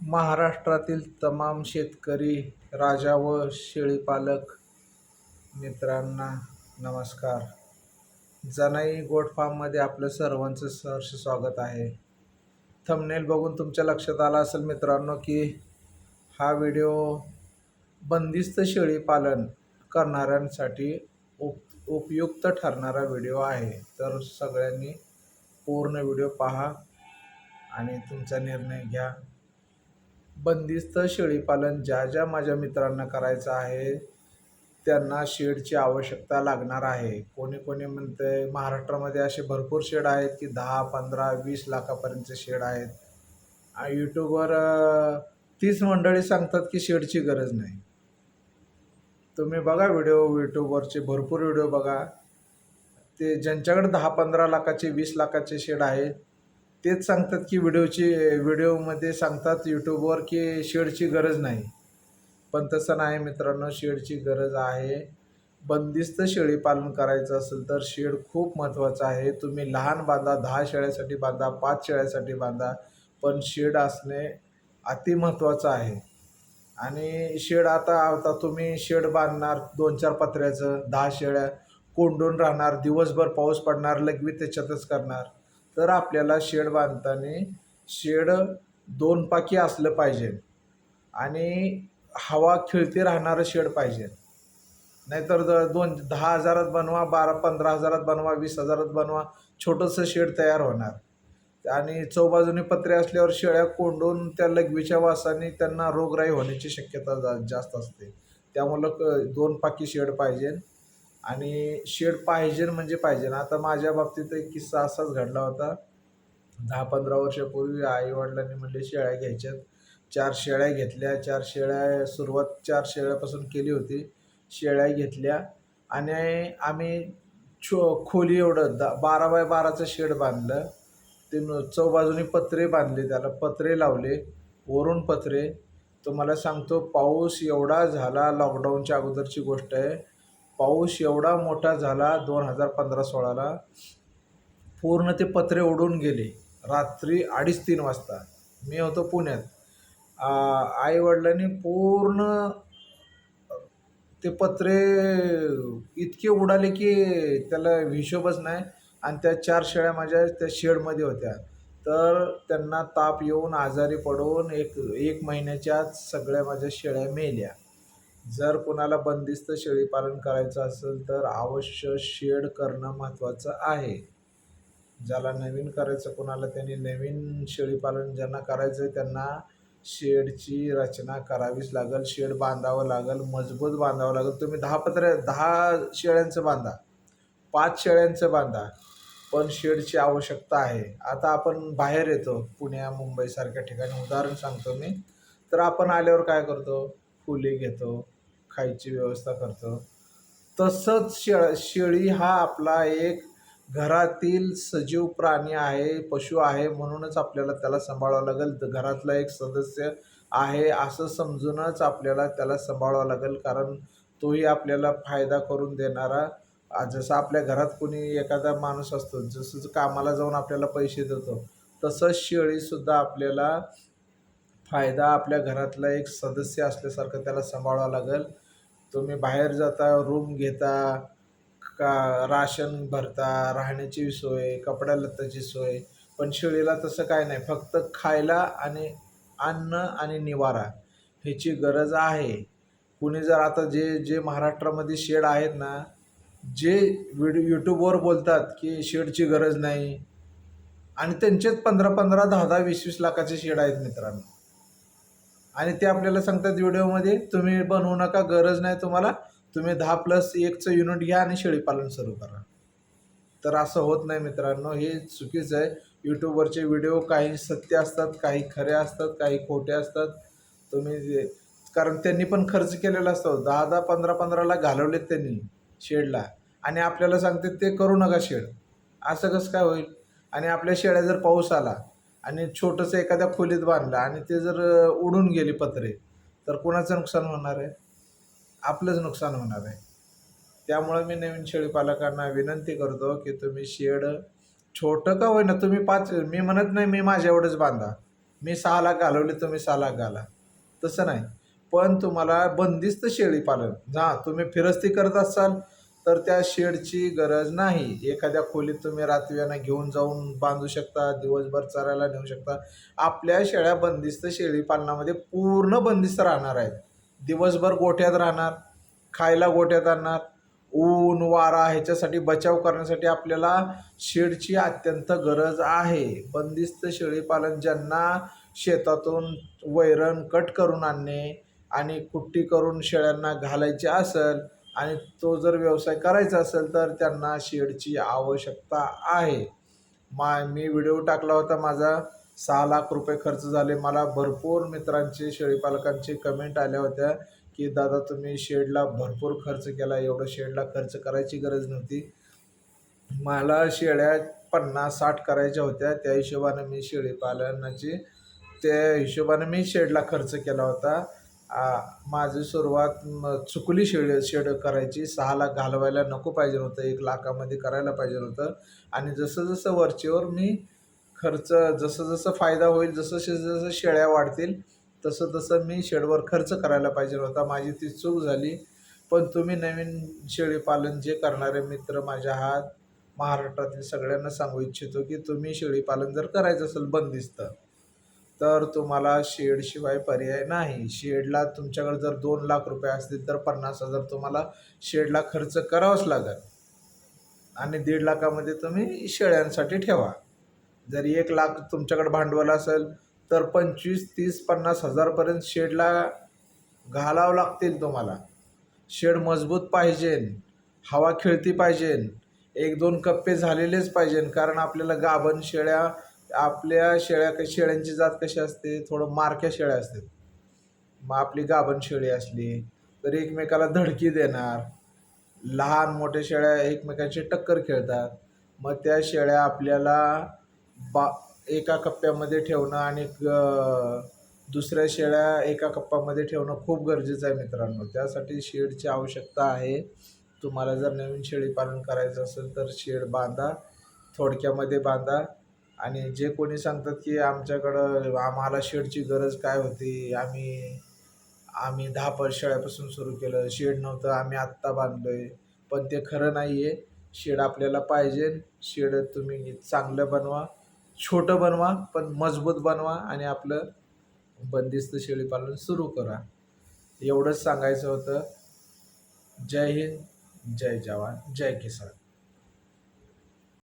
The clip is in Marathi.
महाराष्ट्रातील तमाम शेतकरी राजा व शेळीपालक मित्रांना नमस्कार. जनाई गोट फार्ममध्ये आपलं सर्वांचं सहर्ष स्वागत आहे. थंबनेल बघून तुमच्या लक्षात आलं असेल मित्रांनो की हा व्हिडिओ बंदिस्त शेळीपालन करणाऱ्यांसाठी उपयुक्त ठरणारा व्हिडिओ आहे. तर सगळ्यांनी पूर्ण व्हिडिओ पहा आणि तुमचा निर्णय घ्या. बंदिस्त शेळीपालन ज्या माझ्या मित्रांना करायचं आहे त्यांना शेडची आवश्यकता लागणार आहे. कोणी म्हणते महाराष्ट्रामध्ये असे भरपूर शेड आहेत की 10, 15, 20 लाखापर्यंतचे शेड आहेत. यूट्यूबवर तीच मंडळी सांगतात की शेडची गरज नाही. तुम्ही बघा यूट्यूबवरचे भरपूर व्हिडिओ बघा. ते ज्यांच्याकडे 10-15 लाखाचे 20 लाखाचे शेड आहेत तेच सांगतात की व्हिडिओमध्ये सांगतात यूट्यूबवर की शेडची गरज नाही. पण तसं नाही मित्रांनो, शेडची गरज आहे. बंदिस्त शेळीपालन करायचं असेल तर शेड खूप महत्त्वाचं आहे. तुम्ही लहान बांधा, 10 शेळ्यासाठी बांधा, 5 शेळ्यासाठी बांधा, पण शेड असणे अति महत्त्वाचं आहे. आणि शेड आता तुम्ही शेड बांधणार 2-4 पत्र्याचं, 10 शेळ्या कोंडून राहणार, दिवसभर पाऊस पडणार, लघवी त्याच्यातच करणार. तर आपल्याला शेड बांधताना शेड 2 पाकी असलं पाहिजे आणि हवा खेळती राहणारं शेड पाहिजे. नाहीतर 10,000त बनवा, 15,000त बनवा, 20,000त बनवा, छोटंसं शेड तयार होणार. आणि चौबाजूनी पत्रे असल्यावर शेळ्या कोंडून त्या लघवीच्या वासाने त्यांना रोगराई होण्याची शक्यता जास्त असते. त्यामुळं 2 पाकी शेड पाहिजे. आणि शेड पाहिजे म्हणजे पाहिजे. आता माझ्या बाबतीत एक किस्सा असाच घडला होता. 10-15 वर्षापूर्वी आईवडिलांनी म्हणले शेळ्या घ्यायच्यात. 4 शेळ्या घेतल्या. सुरुवात 4 शेळ्यापासून केली होती. शेळ्या घेतल्या आणि आम्ही खोली एवढं 12 बाय 12चं शेड बांधलं. ते चौबाजूनी पत्रे बांधले, त्याला पत्रे लावले, वरून पत्रे. तुम्हाला सांगतो पाऊस एवढा झाला, लॉकडाऊनच्या अगोदरची गोष्ट आहे. पाऊस एवढा मोठा झाला 2015-16ला, पूर्ण ते पत्रे उडून गेले. रात्री 2:30-3 वाजता मी होतो पुण्यात. आईवडिलांनी पूर्ण ते पत्रे इतके उडाले की त्याला हिशोबच नाही. आणि त्या 4 शेळ्या माझ्या त्या शेडमध्ये होत्या. तर त्यांना ताप येऊन आजारी पडून एक महिन्याच्या आत सगळ्या माझ्या शेळ्या मेल्या. जर कोणाला बंदिस्त शेळीपालन करायचं असेल तर अवश्य शेड करणं महत्त्वाचं आहे. ज्याला नवीन करायचं कोणाला त्यांनी नवीन शेळीपालन ज्यांना करायचं आहे त्यांना शेडची रचना करावीच लागेल. शेड बांधावं लागेल, मजबूत बांधावं लागेल. तुम्ही 10 शेळ्यांचं बांधा, 5 शेळ्यांचं बांधा, पण शेडची आवश्यकता आहे. आता आपण बाहेर येतो, पुण्या मुंबईसारख्या ठिकाणी उदाहरण सांगतो मी. तर आपण आल्यावर काय करतो, खोली घेतो, खायची व्यवस्था करतो. तसंच शेळी हा आपला एक घरातील सजीव प्राणी आहे, पशु आहे, म्हणूनच आपल्याला त्याला सांभाळावं लागेल. घरातला एक सदस्य आहे असं समजूनच आपल्याला त्याला सांभाळावं लागेल. कारण तोही आपल्याला फायदा करून देणारा, जसं आपल्या घरात कोणी एखादा माणूस असतो, जसं कामाला जाऊन आपल्याला पैसे देतो, तसंच शेळीसुद्धा आपल्याला फायदा, आपल्या घरातला एक सदस्य असल्यासारखं त्याला सांभाळावं लागेल. तुम्ही बाहेर जाता, रूम घेता, राशन भरता, राहण्याची सोय, कपड्या लत्ताची सोय, पण शेळीला तसं काय नाही. फक्त खायला आणि अन्न आणि निवारा ह्याची गरज आहे. कुणी जर आता जे महाराष्ट्रामध्ये शेड आहेत ना, जे यूट्यूबवर बोलतात की शेडची गरज नाही, आणि त्यांचेच 15-15, 10-10, 20-20 लाखाचे शेड आहेत मित्रांनो. आणि ते आपल्याला सांगतात व्हिडिओमध्ये तुम्ही बनवू नका, गरज नाही तुम्हाला, तुम्ही 10+1चं युनिट घ्या आणि शेळीपालन सुरू करा. तर असं होत नाही मित्रांनो, हे चुकीचं आहे. यूट्यूबवरचे व्हिडिओ काही सत्य असतात, काही खरे असतात, काही खोटे असतात. कारण त्यांनी पण खर्च केलेला असतो. 10-10, 15-15 घालवलेत त्यांनी शेडला, आणि आपल्याला सांगतात ते करू नका शेड. असं कसं काय होईल? आणि आपल्या शेळ्या जर पाऊस आला आणि छोटंसं एखाद्या खोलीत बांधलं आणि ते जर उडून गेले पत्रे, तर कोणाचं नुकसान होणार आहे? आपलंच नुकसान होणार आहे. त्यामुळं मी नवीन शेळीपालकांना विनंती करतो की तुम्ही शेड छोटं का होईना, तुम्ही 5, मी म्हणत नाही मी माझ्या एवढंच बांधा. मी 6 लाख घालवले तुम्ही 6 लाख घाला, तसं नाही. पण तुम्हाला बंदिस्त शेळी पालन, हां तुम्ही फिरस्ती करत असाल तर त्या शेडची गरज नाही. एखाद्या खोलीत तुम्ही रात्रीनं घेऊन जाऊन बांधू शकता, दिवसभर चरायला नेऊ शकता. आपल्या शेळ्या बंदिस्त शेळी पालनामध्ये पूर्ण बंदिस्त राहणार आहेत. दिवसभर गोठ्यात राहणार, खायला गोठ्यात आणणार. ऊन वारा ह्याच्यासाठी बचाव करण्यासाठी आपल्याला शेडची अत्यंत गरज आहे. बंदिस्त शेळीपालन ज्यांना शेतातून वैरण कट करून आणणे आणि कुट्टी करून शेळ्यांना घालायची असेल आणि तो जर व्यवसाय करायचा असेल तर त्यांना शेडची आवश्यकता आहे. मी व्हिडिओ टाकला होता, माझा 6 लाख रुपये खर्च झाले. मला भरपूर मित्रांचे शेळीपालकांचे कमेंट आल्या होत्या की दादा तुम्ही शेडला भरपूर खर्च केला, एवढं शेडला खर्च करायची गरज नव्हती. मला शेळ्या 50-60 करायच्या होत्या, त्या हिशोबानं मी शेळीपालनाची त्या हिशोबाने मी शेडला खर्च केला होता. माझी सुरुवात चुकली शेड करायची. 6 लाख घालवायला नको पाहिजे होतं, 1 लाखामध्ये करायला पाहिजे होतं. आणि जसं जसं वरचेवर मी खर्च, जसं जसं फायदा होईल, जसं जसं शेळ्या वाढतील तसं तसं मी शेडवर खर्च करायला पाहिजे होता. माझी ती चूक झाली. पण तुम्ही नवीन शेळीपालन जे करणारे मित्र माझ्या महाराष्ट्रातील सगळ्यांना सांगू इच्छितो की तुम्ही शेळीपालन जर करायचं असेल बंदिस्त, तर तुम्हाला शेडशिवाय पर्याय नाही. शेडला तुमच्याकडे जर 2 लाख रुपये असतील तर 50,000 तुम्हाला शेडला खर्च करावाच लागेल आणि 1.5 लाखामध्ये तुम्ही शेळ्यांसाठी ठेवा. जर 1 लाख तुमच्याकडे भांडवल असेल तर 25, 30, 50,000पर्यंत शेडला घालावं लागतील तुम्हाला. शेड मजबूत पाहिजे, हवा खेळती पाहिजे, 1-2 कप्पे झालेलेच पाहिजे. कारण आपल्याला गाभण शेळ्या, आपल्या शेळ्यांची जात कशी असते, थोडं मारक्या शेळ्या असतात. मग आपली गाभण शेळी असली तर एकमेकाला धडकी देणार, लहान मोठ्या शेळ्या एकमेकांची टक्कर खेळतात. मग त्या शेळ्या आपल्याला बा एका कप्प्यामध्ये ठेवणं आणि दुसऱ्या शेळ्या एका कप्पामध्ये ठेवणं खूप गरजेचं आहे मित्रांनो. त्यासाठी शेडची आवश्यकता आहे. तुम्हाला जर नवीन शेळी पालन करायचं असेल तर शेड बांधा, थोडक्यामध्ये बांधा. आणि जे कोणी सांगतात की आम्हाला शेडची गरज काय होती, आम्ही 10 शेळ्यापासून सुरू केलं, शेड नव्हतं, आम्ही आत्ता बांधलोय, पण ते खरं नाही आहे. शेड आपल्याला पाहिजे. शेड तुम्ही चांगलं बनवा, छोटं बनवा पण मजबूत बनवा आणि आपलं बंदिस्त शेळीपालन सुरू करा. एवढंच सांगायचं होतं. जय हिंद, जय जवान, जय किसान.